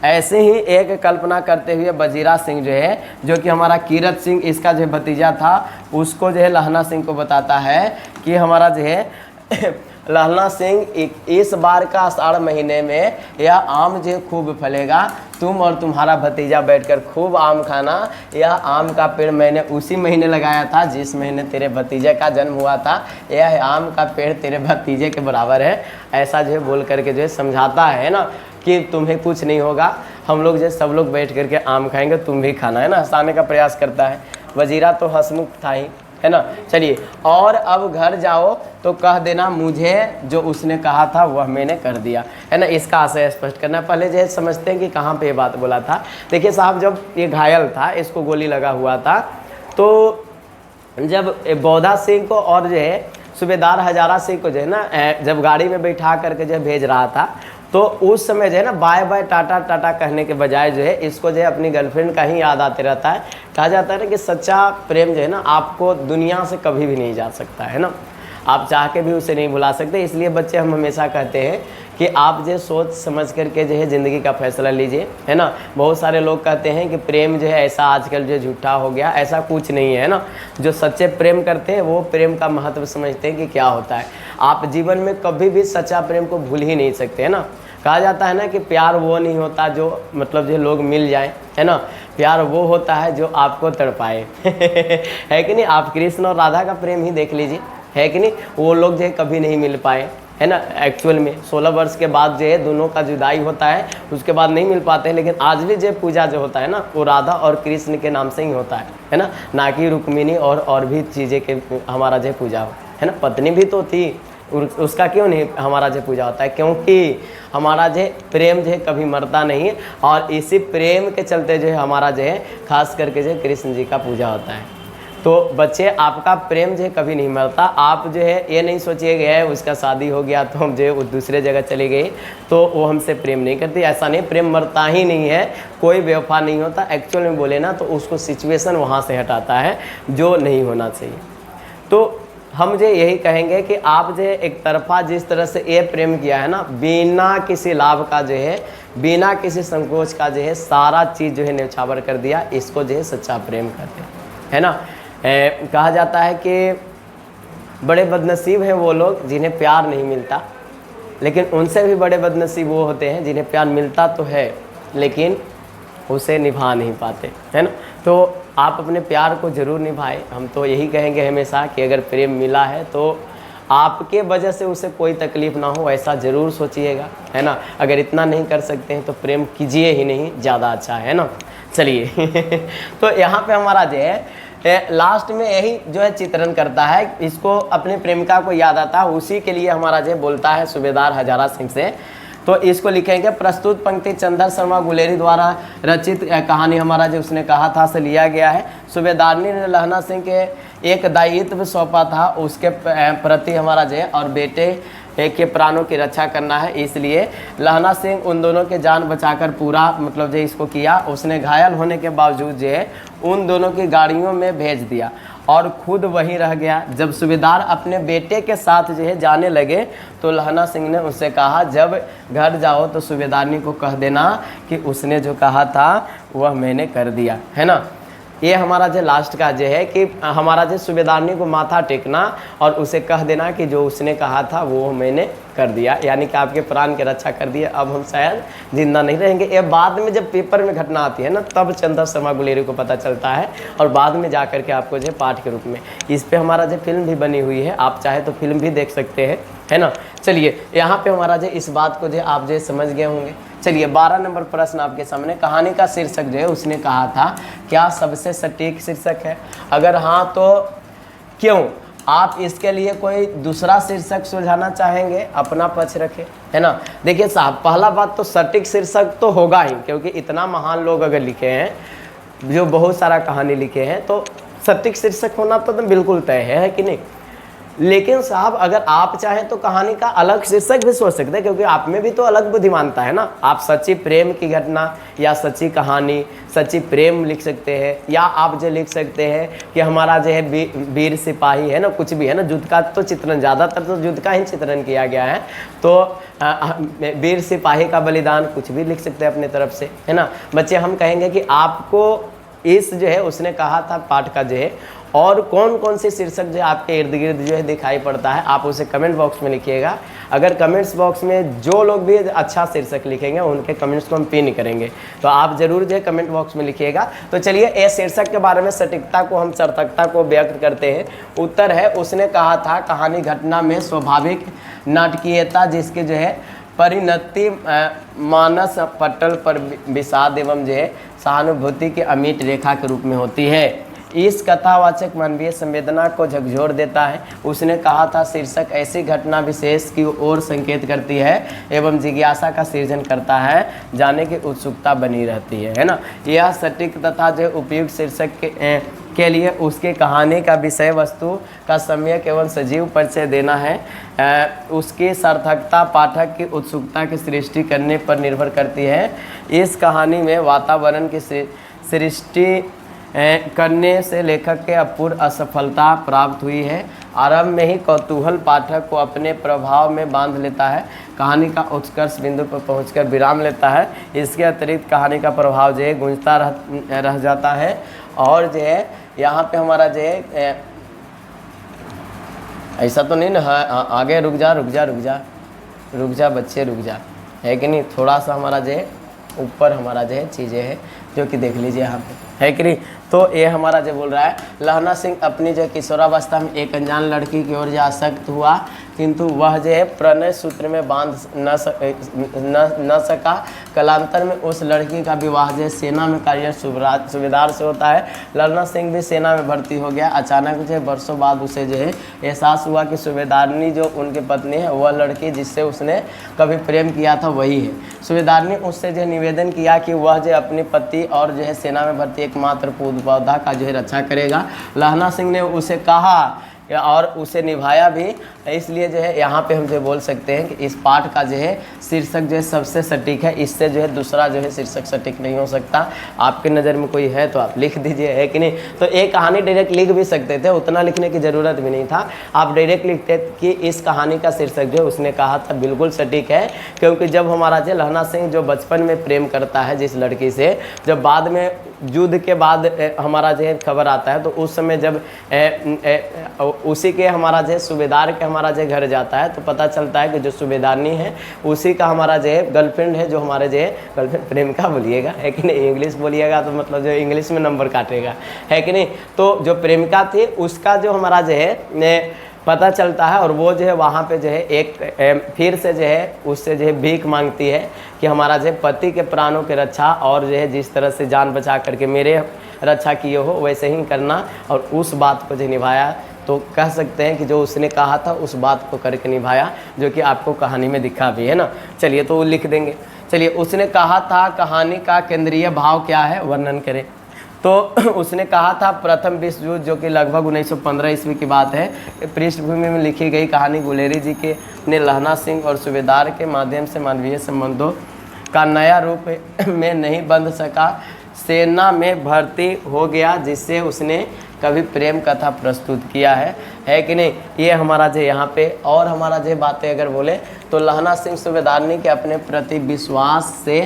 Speaker 1: ऐसे ही एक कल्पना करते हुए वजीरा सिंह जो है, जो कि हमारा कीरत सिंह इसका जो भतीजा था, उसको जो है लहना सिंह को बताता है कि हमारा जो है लहना सिंह इस बार का आषाढ़ महीने में यह आम जो खूब फलेगा, तुम और तुम्हारा भतीजा बैठकर खूब आम खाना। यह आम का पेड़ मैंने उसी महीने लगाया था जिस महीने तेरे भतीजे का जन्म हुआ था। यह आम का पेड़ तेरे भतीजे के बराबर है। ऐसा जो है बोल करके जो है समझाता है ना कि तुम्हें कुछ नहीं होगा, हम लोग जो सब लोग बैठ करके आम खाएंगे, तुम भी खाना, है ना। हंसाने का प्रयास करता है। वजीरा तो हंसमुख था ही, है ना। चलिए और अब घर जाओ तो कह देना मुझे जो उसने कहा था वह मैंने कर दिया, है ना। इसका आशय स्पष्ट करना। पहले जो है समझते हैं कि कहाँ पे ये बात बोला था। देखिए साहब, जब ये घायल था, इसको गोली लगा हुआ था, तो जब बौधा सिंह को और जो है सूबेदार हजारा सिंह को जो है ना जब गाड़ी में बैठा करके जो भेज रहा था, तो उस समय जो है ना बाय बाय टाटा टाटा कहने के बजाय जो है इसको जो है अपनी गर्लफ्रेंड का ही याद आते रहता है। कहा जाता है ना कि सच्चा प्रेम जो है ना आपको दुनिया से कभी भी नहीं जा सकता, है ना। आप चाह के भी उसे नहीं भुला सकते। इसलिए बच्चे हम हमेशा कहते हैं कि आप जो सोच समझ करके जो है ज़िंदगी का फैसला लीजिए, है ना। बहुत सारे लोग कहते हैं कि प्रेम जो है ऐसा आजकल जो झूठा हो गया, ऐसा कुछ नहीं है ना। जो सच्चे प्रेम करते हैं वो प्रेम का महत्व समझते हैं कि क्या होता है। आप जीवन में कभी भी सच्चा प्रेम को भूल ही नहीं सकते, है ना। कहा जाता है ना कि प्यार वो नहीं होता जो मतलब जो लोग मिल जाएं, है ना। प्यार वो होता है जो आपको तड़पाए है कि नहीं। आप कृष्ण और राधा का प्रेम ही देख लीजिए, है कि नहीं। वो लोग जो है कभी नहीं मिल पाए, है ना। एक्चुअल में 16 वर्ष के बाद जो है दोनों का जुदाई होता है, उसके बाद नहीं मिल पाते हैं। लेकिन आज भी जो पूजा जो होता है ना वो राधा और कृष्ण के नाम से ही होता है ना। ना कि रुक्मिणी और भी चीज़ें के हमारा जो पूजा हो, है ना। पत्नी भी तो थी, उसका क्यों नहीं हमारा जो पूजा होता है, क्योंकि हमारा जो प्रेम जो है कभी मरता नहीं है। और इसी प्रेम के चलते जो है हमारा जो है खास करके जो कृष्ण जी का पूजा होता है। तो बच्चे आपका प्रेम जो है कभी नहीं मरता। आप जो है ये नहीं सोचिए गए उसका शादी हो गया तो हम जो है वो दूसरे जगह चले गए तो वो हमसे प्रेम नहीं करती, ऐसा नहीं। प्रेम मरता ही नहीं है, कोई बेवफा नहीं होता। एक्चुअल में बोले ना तो उसको सिचुएशन वहाँ से हटाता है जो नहीं होना चाहिए। तो हम जो यही कहेंगे कि आप जो एक तरफा जिस तरह से ये प्रेम किया है ना, बिना किसी लाभ का जो है, बिना किसी संकोच का जो है सारा चीज़ जो है न्यौछावर कर दिया, इसको जो है सच्चा प्रेम कहते हैं, है ना। कहा जाता है कि बड़े बदनसीब हैं वो लोग जिन्हें प्यार नहीं मिलता, लेकिन उनसे भी बड़े बदनसीब वो होते हैं जिन्हें प्यार मिलता तो है लेकिन उसे निभा नहीं पाते, है ना। तो आप अपने प्यार को ज़रूर निभाएं। हम तो यही कहेंगे हमेशा कि अगर प्रेम मिला है तो आपके वजह से उसे कोई तकलीफ़ ना हो, ऐसा ज़रूर सोचिएगा, है ना। अगर इतना नहीं कर सकते हैं तो प्रेम कीजिए ही नहीं, ज़्यादा अच्छा है ना। चलिए तो यहाँ पे हमारा जो है लास्ट में यही जो है चित्रण करता है, इसको अपने प्रेमिका को याद आता है, उसी के लिए हमारा जो बोलता है सूबेदार हजारा सिंह से। तो इसको लिखेंगे। प्रस्तुत पंक्ति चंदर शर्मा गुलेरी द्वारा रचित कहानी हमारा जो उसने कहा था से लिया गया है। सूबेदारनी ने लहना सिंह के एक दायित्व सौंपा था, उसके प्रति हमारा जो है और बेटे के प्राणों की रक्षा करना है, इसलिए लहना सिंह उन दोनों के जान बचाकर पूरा मतलब जो इसको किया। उसने घायल होने के बावजूद जो है उन दोनों की गाड़ियों में भेज दिया और खुद वहीं रह गया। जब सूबेदार अपने बेटे के साथ जो है जाने लगे तो लहना सिंह ने उससे कहा, जब घर जाओ तो सूबेदारनी को कह देना कि उसने जो कहा था वह मैंने कर दिया, है ना। ये हमारा जो लास्ट का जो है कि हमारा जो सूबेदारनी को माथा टेकना और उसे कह देना कि जो उसने कहा था वो मैंने कर दिया, यानी कि आपके प्राण की रक्षा कर दिया, अब हम शायद जिंदा नहीं रहेंगे। ये बाद में जब पेपर में घटना आती है ना तब चंदर शर्मा गुलेरी को पता चलता है और बाद में जा कर के आपको जो पाठ के रूप में इस पे हमारा जो फिल्म भी बनी हुई है, आप चाहे तो फिल्म भी देख सकते हैं, है ना। चलिए यहाँ पे हमारा जो इस बात को जो आप जो समझ गए होंगे। चलिए 12 नंबर प्रश्न आपके सामने। कहानी का शीर्षक जो है उसने कहा था क्या सबसे सटीक शीर्षक है? अगर हाँ तो क्यों? आप इसके लिए कोई दूसरा शीर्षक सुझाना चाहेंगे? अपना पक्ष रखें, है ना। देखिए साहब, पहला बात तो सटीक शीर्षक तो होगा ही, क्योंकि इतना महान लोग अगर लिखे हैं जो बहुत सारा कहानी लिखे हैं तो सटीक शीर्षक होना तो बिल्कुल तय है कि नहीं। लेकिन साहब अगर आप चाहें तो कहानी का अलग शीर्षक भी सोच सकते हैं, क्योंकि आप में भी तो अलग बुद्धिमानता है ना। आप सच्ची प्रेम की घटना या सच्ची कहानी, सच्ची प्रेम लिख सकते हैं, या आप जो लिख सकते हैं कि हमारा जो है वीर सिपाही, है ना, कुछ भी है ना। युद्ध का तो चित्रण, ज़्यादातर तो युद्ध का ही चित्रण किया गया है, तो वीर सिपाही का बलिदान कुछ भी लिख सकते हैं अपने तरफ से, है ना। बच्चे हम कहेंगे कि आपको इस जो है उसने कहा था पाठ का जो है और कौन कौन से शीर्षक जो आपके इर्द गिर्द जो है दिखाई पड़ता है, आप उसे कमेंट बॉक्स में लिखिएगा। अगर कमेंट्स बॉक्स में जो लोग भी अच्छा शीर्षक लिखेंगे उनके कमेंट्स को हम पिन करेंगे, तो आप जरूर जो है कमेंट बॉक्स में लिखिएगा। तो चलिए इस शीर्षक के बारे में सटीकता को, हम सार्थकता को व्यक्त करते हैं। उत्तर है, उसने कहा था कहानी घटना में स्वाभाविक नाटकीयता जिसके जो है परिणति मानस पटल पर विषाद एवं जो है सहानुभूति की अमिट रेखा के रूप में होती है। इस कथावाचक मानवीय संवेदना को झकझोर देता है। उसने कहा था शीर्षक ऐसी घटना विशेष की ओर संकेत करती है एवं जिज्ञासा का सृजन करता है, जाने की उत्सुकता बनी रहती है ना। यह सटीक तथा जो उपयुक्त शीर्षक के लिए उसके कहानी का विषय वस्तु का सम्यक एवं सजीव परिचय देना है। उसकी सार्थकता पाठक की उत्सुकता की सृष्टि करने पर निर्भर करती है। इस कहानी में वातावरण की सृष्टि करने से लेखक के अपूर्व असफलता प्राप्त हुई है। आरंभ में ही कौतूहल पाठक को अपने प्रभाव में बांध लेता है, कहानी का उत्कर्ष बिंदु पर पहुंचकर विराम लेता है। इसके अतिरिक्त कहानी का प्रभाव जो है गूंजता रह जाता है। और जो है यहाँ पे हमारा जो है ऐसा तो नहीं ना, आगे रुक जा बच्चे रुक जा, है कि नहीं। थोड़ा सा हमारा जो है ऊपर हमारा जो है चीज़ें हैं जो कि देख लीजिए यहाँ पे, है कि नहीं। तो ये हमारा जो बोल रहा है, लहना सिंह अपनी जो किशोरावस्था में एक अनजान लड़की की ओर जो आसक्त हुआ, किंतु वह जो है प्रणय सूत्र में बांध न सका। कालांतर में उस लड़की का विवाह जो है सेना में कार्यरत सूबेदार से होता है। लहना सिंह भी सेना में भर्ती हो गया। अचानक जो है वर्षों बाद उसे जो है एहसास हुआ कि सूबेदारनी जो उनकी पत्नी है वह लड़की जिससे उसने कभी प्रेम किया था वही है। सूबेदारनी उससे जो निवेदन किया कि वह जो अपनी पति और जो है सेना में भर्ती एकमात्र पौधा का जो है रक्षा करेगा। लहना सिंह ने उसे कहा और उसे निभाया भी। इसलिए जो है यहाँ पे हम जो बोल सकते हैं कि इस पाठ का जो है शीर्षक जो है सबसे सटीक है। इससे जो है दूसरा जो है शीर्षक सटीक नहीं हो सकता। आपके नज़र में कोई है तो आप लिख दीजिए, है कि नहीं। तो एक कहानी डायरेक्ट लिख भी सकते थे, उतना लिखने की ज़रूरत भी नहीं था। आप डायरेक्ट लिखते कि इस कहानी का शीर्षक जो है उसने कहा था बिल्कुल सटीक है। क्योंकि जब हमारा जो लहना सिंह जो बचपन में प्रेम करता है जिस लड़की से, जब बाद में युद्ध के बाद हमारा जो है खबर आता है, तो उस समय जब उसी के हमारा जो है सूबेदार के हमारा जो घर जाता है, तो पता चलता है कि जो सूबेदारनी है उसी का हमारा जो है गर्लफ्रेंड है, जो हमारे जो है गर्लफ्रेंड प्रेमिका बोलिएगा, है कि नहीं। इंग्लिश बोलिएगा तो मतलब जो इंग्लिश में नंबर काटेगा, है कि नहीं। तो जो प्रेमिका थी उसका जो हमारा जो है पता चलता है, और वो जो है वहाँ पे जो है एक फिर से जो है उससे जो है भीख मांगती है कि हमारा जो है पति के प्राणों की रक्षा, और जो है जिस तरह से जान बचा करके मेरे रक्षा किए हो वैसे ही करना, और उस बात को जो निभाया। तो कह सकते हैं कि जो उसने कहा था उस बात को करके निभाया, जो कि आपको कहानी में दिखा भी है ना। चलिए तो वो लिख देंगे। चलिए, उसने कहा था कहानी का केंद्रीय भाव क्या है, वर्णन करें। तो उसने कहा था प्रथम विश्व युद्ध, जो कि लगभग 1915 ईस्वी की बात है, पृष्ठभूमि में लिखी गई कहानी गुलेरी जी के ने लहना सिंह और सूबेदार के माध्यम से मानवीय संबंधों का नया रूप में नहीं बंध सका। सेना में भर्ती हो गया, जिससे उसने कभी प्रेम कथा प्रस्तुत किया है कि नहीं। ये हमारा जो यहाँ पे और हमारा जो बातें अगर बोले तो लहना सिंह सूबेदारनी के अपने प्रति विश्वास से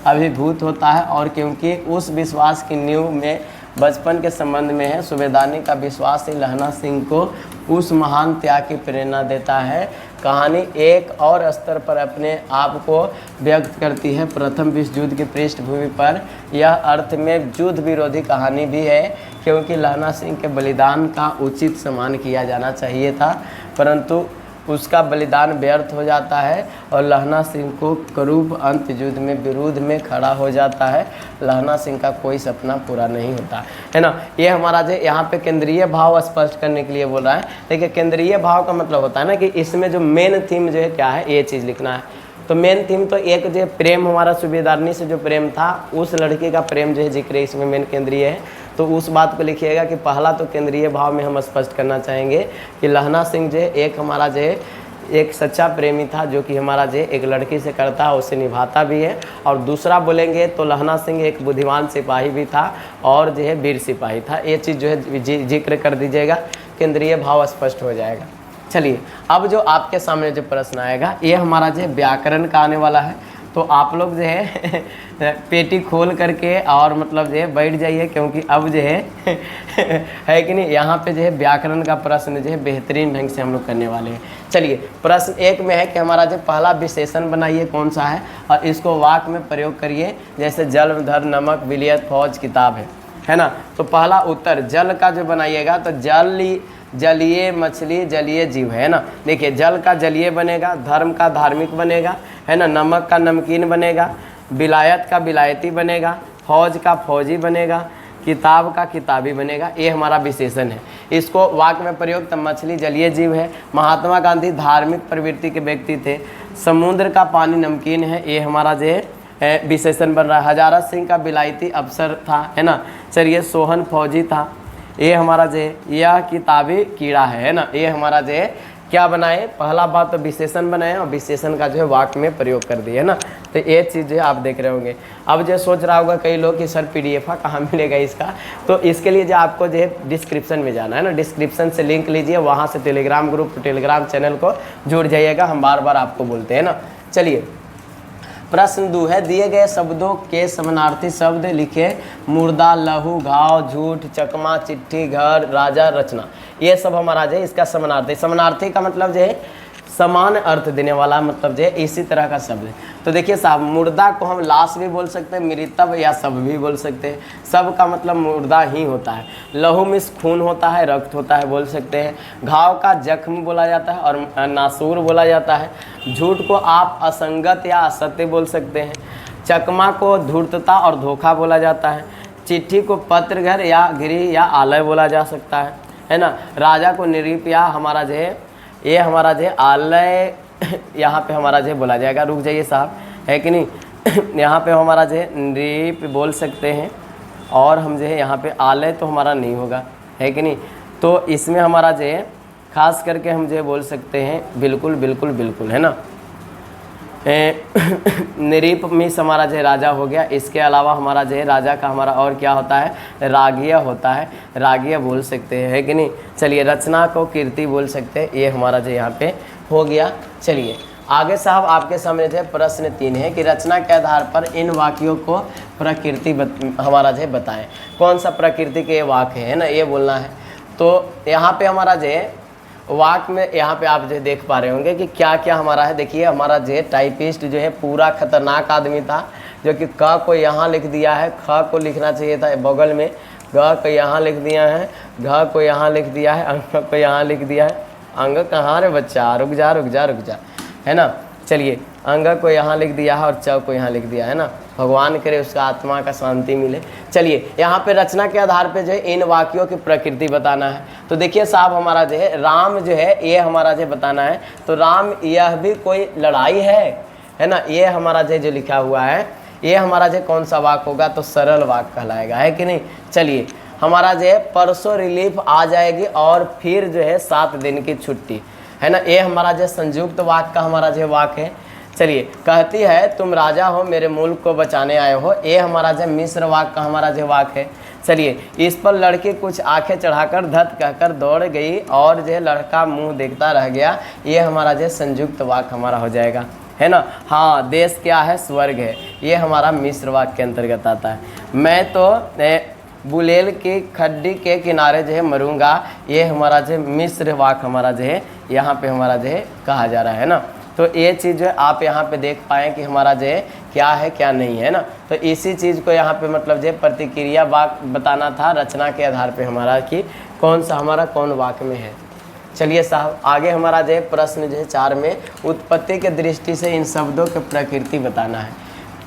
Speaker 1: अभिभूत होता है, और क्योंकि उस विश्वास की नींव में बचपन के संबंध में है, सूबेदारनी का विश्वास ही लहना सिंह को उस महान त्याग की प्रेरणा देता है। कहानी एक और स्तर पर अपने आप को व्यक्त करती है। प्रथम विश्व युद्ध की पृष्ठभूमि पर यह अर्थ में युद्ध विरोधी कहानी भी है, क्योंकि लहना सिंह के बलिदान का उचित सम्मान किया जाना चाहिए था, परंतु उसका बलिदान व्यर्थ हो जाता है और लहना सिंह को करूब अंत युद्ध में विरोध में खड़ा हो जाता है। लहना सिंह का कोई सपना पूरा नहीं होता है ना। ये हमारा जो यहाँ पे केंद्रीय भाव स्पष्ट करने के लिए बोल रहा है। देखिए, केंद्रीय भाव का मतलब होता है ना कि इसमें जो मेन थीम जो है क्या है, ये चीज़ लिखना है। तो मेन थीम तो एक जो प्रेम हमारा सूबेदारनी से जो प्रेम था, उस लड़की का प्रेम जो है जिक्र इसमें मेन केंद्रीय है। तो उस बात को लिखिएगा कि पहला तो केंद्रीय भाव में हम स्पष्ट करना चाहेंगे कि लहना सिंह जो है एक हमारा जो है एक सच्चा प्रेमी था, जो कि हमारा जो एक लड़की से करता है उसे निभाता भी है। और दूसरा बोलेंगे तो लहना सिंह एक बुद्धिमान सिपाही भी था और जो है वीर सिपाही था। ये चीज़ जो है जिक्र कर दीजिएगा, केंद्रीय भाव स्पष्ट हो जाएगा। चलिए, अब जो आपके सामने जो प्रश्न आएगा ये हमारा जो है व्याकरण का आने वाला है। तो आप लोग जो है पेटी खोल करके और मतलब जो है बैठ जाइए, क्योंकि अब जो है कि नहीं, यहाँ पे जो है व्याकरण का प्रश्न जो है बेहतरीन ढंग से हम लोग करने वाले हैं। चलिए, प्रश्न एक में है कि हमारा जो पहला विशेषण बनाइए कौन सा है, और इसको वाक्य में प्रयोग करिए। जैसे जल, धर, नमक, बिलियत, फौज, किताब है ना। तो पहला उत्तर जल का जो बनाइएगा तो जलीय मछली, जलीय जीव है ना। देखिए, जल का जलीय बनेगा, धर्म का धार्मिक बनेगा, है ना, नमक का नमकीन बनेगा, विलायत का विलायती बनेगा, फौज का फौजी बनेगा, किताब का किताबी बनेगा। ये हमारा विशेषण है। इसको वाक्य में प्रयोग, तो मछली जलीय जीव है। महात्मा गांधी धार्मिक प्रवृत्ति के व्यक्ति थे। समुद्र का पानी नमकीन है, ये हमारा जो है विशेषण बन रहा है। हजारा सिंह का विलायती अफसर था, है ना। चलिए, सोहन फौजी था, ये हमारा जो है यह किताबी कीड़ा है ना। ये हमारा जो है क्या बनाए, पहला बात तो विशेषण बनाए और विशेषण का जो है वाक्य में प्रयोग कर दिए, है ना। तो ये चीज़ जो है आप देख रहे होंगे। अब जो सोच रहा होगा कई लोग कि सर PDF कहाँ मिलेगा इसका, तो इसके लिए जो आपको जो है डिस्क्रिप्शन में जाना है ना, डिस्क्रिप्शन से लिंक लीजिए, वहाँ से टेलीग्राम ग्रुप टेलीग्राम चैनल को जुड़ जाइएगा, हम बार बार आपको बोलते हैं ना। चलिए प्रश्न 2 है, दिए गए शब्दों के समानार्थी शब्द लिखे, मुर्दा, लहू, घाव, झूठ, चकमा, चिट्ठी, घर, राजा, रचना। ये सब हमारा जो है इसका समानार्थी। समानार्थी का मतलब जो है समान अर्थ देने वाला, मतलब जो है इसी तरह का शब्द है। तो देखिए साहब, मुर्दा को हम लाश भी बोल सकते हैं, मृतव या सब भी बोल सकते हैं। सब का मतलब मुर्दा ही होता है। लहू में खून होता है, रक्त होता है, बोल सकते हैं। घाव का जख्म बोला जाता है और नासूर बोला जाता है। झूठ को आप असंगत या असत्य बोल सकते हैं। चकमा को धूर्तता और धोखा बोला जाता है। चिट्ठी को पत्र, घर या गृह या आलय बोला जा सकता है ना। राजा को निरीप या हमारा जो है ये हमारा जो है आलय, यहाँ पे हमारा जो है बोला जाएगा। रुक जाइए साहब, है कि नहीं। यहाँ पे हमारा जो है नृप बोल सकते हैं और हम जो है यहाँ पे आलय तो हमारा नहीं होगा, है कि नहीं। तो इसमें हमारा जो है खास करके हम जो है बोल सकते हैं बिल्कुल बिल्कुल बिल्कुल, है ना। नृप में हमारा जो है राजा हो गया। इसके अलावा हमारा जो है राजा का हमारा और क्या होता है, रागिया होता है, रागिया बोल सकते हैं, है कि नहीं। चलिए रचना को कीर्ति बोल सकते हैं, ये हमारा जो यहाँ पे हो गया। चलिए आगे साहब आपके सामने जो है प्रश्न 3 है कि रचना के आधार पर इन वाक्यों को प्रकृति हमारा जो है बताएं। कौन सा प्रकृति के वाक्य है ना, ये बोलना है। तो यहाँ पे हमारा जो है वाक्य में यहाँ पे आप जो देख पा रहे होंगे कि क्या क्या हमारा है। देखिए हमारा जो है टाइपिस्ट जो है पूरा खतरनाक आदमी था, जो कि क को यहाँ लिख दिया है, ख को लिखना चाहिए था बगल में, ग को यहाँ लिख दिया है, घ को यहाँ लिख दिया है, अंग को यहाँ लिख दिया है। अंग कहाँ रे बच्चा, रुक जा रुक जा रुक जा, है ना। चलिए अंग को यहाँ लिख दिया है और च को यहाँ लिख दिया है ना। भगवान करे उसका आत्मा का शांति मिले। चलिए यहाँ पे रचना के आधार पे जो है इन वाक्यों की प्रकृति बताना है। तो देखिए साहब हमारा जो है राम जो है ये हमारा जो बताना है। तो राम यह भी कोई लड़ाई है ना। ये हमारा जो लिखा हुआ है ये हमारा जो कौन सा वाक्य होगा, तो सरल वाक्य कहलाएगा, है कि नहीं। चलिए हमारा जो है परसों रिलीफ आ जाएगी और फिर जो है 7 दिन की छुट्टी, है ना। ये हमारा जो संयुक्त वाक्य का हमारा जो वाक्य है। चलिए कहती है तुम राजा हो मेरे मुल्क को बचाने आए हो, ये हमारा जो मिश्र वाक्य का हमारा जो वाक्य है। चलिए इस पर लड़की कुछ आंखें चढ़ाकर धत कहकर दौड़ गई और जो लड़का मुंह देखता रह गया, ये हमारा जो संयुक्त वाक्य हमारा हो जाएगा, है ना। हाँ देश क्या है, स्वर्ग है, ये हमारा मिश्र वाक्य के अंतर्गत आता है। मैं तो बुलेल की खड्डी के किनारे जो है मरूंगा, ये हमारा जो मिश्र वाक्य हमारा जो है यहाँ पे हमारा जो है कहा जा रहा है ना। तो ये चीज़ जो है आप यहाँ पे देख पाएँ कि हमारा जो है क्या नहीं है ना। तो इसी चीज़ को यहाँ पे मतलब जो प्रतिक्रिया वाक्य बताना था रचना के आधार पे हमारा कि कौन सा हमारा कौन वाक्य में है। चलिए साहब आगे हमारा जो है प्रश्न जो है 4 में उत्पत्ति के दृष्टि से इन शब्दों की प्रकृति बताना है।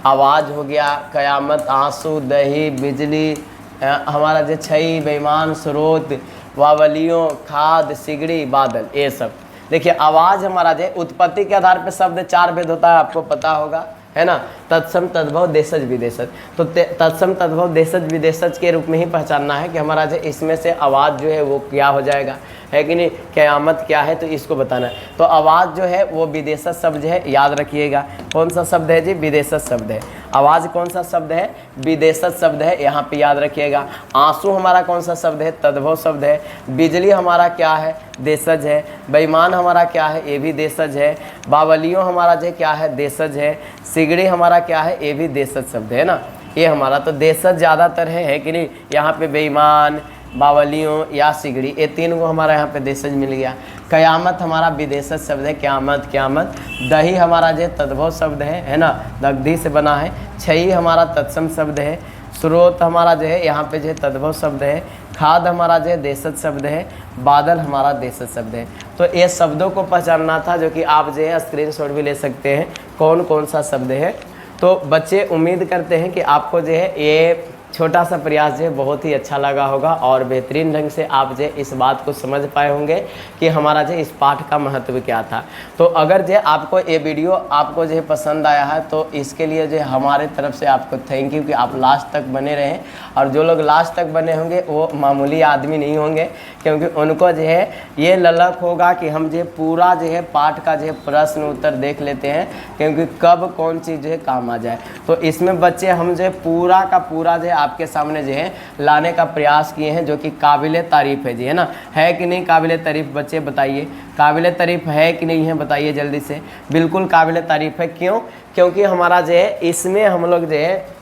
Speaker 1: आवाज़ हो गया, कयामत, आंसू, दही, बिजली, हमारा जो छई, बेईमान, स्रोत, वावलियों, खाद, सिगड़ी, बादल, ये सब। देखिए आवाज़ हमारा जो उत्पत्ति के आधार पर शब्द 4 भेद होता है, आपको पता होगा, है ना। तत्सम, तद्भव, देशज, विदेशज। तो तत्सम, तद्भव, देशज, विदेशज के रूप में ही पहचानना है कि हमारा जो इसमें से आवाज़ जो है वो क्या हो जाएगा, है कि नहीं। क़यामत क्या है तो इसको बताना है। तो आवाज़ जो है वो विदेशज शब्द है, याद रखिएगा। कौन सा शब्द है जी, विदेशज शब्द है। आवाज़ कौन सा शब्द है, विदेशज शब्द है, यहाँ पे याद रखिएगा। आंसू हमारा कौन सा शब्द है, तद्भव शब्द है। बिजली हमारा क्या है, देशज है। बेईमान हमारा क्या है, ये भी देशज है। बावलियों हमारा जो क्या है, देशज है। सिगड़ी हमारा क्या है, ये भी देशज शब्द है ना। ये हमारा तो देशज ज़्यादातर है कि नहीं। यहाँ पे बेईमान, बावलियों या सिगड़ी, ये 3 को हमारा यहाँ पे देशज मिल गया। कयामत हमारा विदेशज शब्द है, क्यामत क्यामत। दही हमारा जो तद्भव शब्द है ना, दग्धी से बना है। छई हमारा तत्सम शब्द है। स्रोत हमारा जो है यहाँ पे जो तद्भव शब्द है। खाद हमारा जो देशज शब्द है। बादल हमारा देशज शब्द है। तो ये शब्दों को पहचानना था, जो कि आप जो है स्क्रीनशॉट भी ले सकते हैं कौन कौन सा शब्द है। तो बच्चे उम्मीद करते हैं कि आपको जो है ये छोटा सा प्रयास जो है बहुत ही अच्छा लगा होगा और बेहतरीन ढंग से आप जो इस बात को समझ पाए होंगे कि हमारा जो इस पाठ का महत्व क्या था। तो अगर जो आपको ये वीडियो आपको जो पसंद आया है तो इसके लिए जो हमारे तरफ से आपको थैंक यू कि आप लास्ट तक बने रहें। और जो लोग लास्ट तक बने होंगे वो मामूली आदमी नहीं होंगे, क्योंकि उनको जो है ये ललक होगा कि हम जो पूरा जो है पाठ का जो है प्रश्न उत्तर देख लेते हैं, क्योंकि कब कौन चीज़ जो है काम आ जाए। तो इसमें बच्चे हम जो है पूरा का पूरा जो है आपके सामने जो है लाने का प्रयास किए हैं, जो कि काबिले तारीफ़ है जी, है ना। है कि नहीं काबिले तारीफ़ बच्चे, बताइए काबिले तारीफ़ है कि नहीं है, बताइए जल्दी से। बिल्कुल काबिले तारीफ़ है। क्यों? क्योंकि हमारा जो है इसमें हम लोग जो है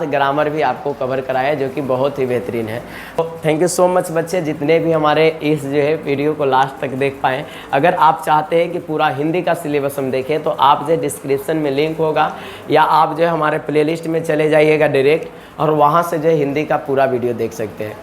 Speaker 1: ग्रामर भी आपको कवर कराया, जो कि बहुत ही बेहतरीन है। तो थैंक यू सो मच बच्चे, जितने भी हमारे इस जो है वीडियो को लास्ट तक देख पाएँ। अगर आप चाहते हैं कि पूरा हिंदी का सिलेबस हम देखें तो आप जो डिस्क्रिप्शन में लिंक होगा, या आप जो है हमारे प्लेलिस्ट में चले जाइएगा डायरेक्ट, और वहाँ से जो है हिंदी का पूरा वीडियो देख सकते हैं।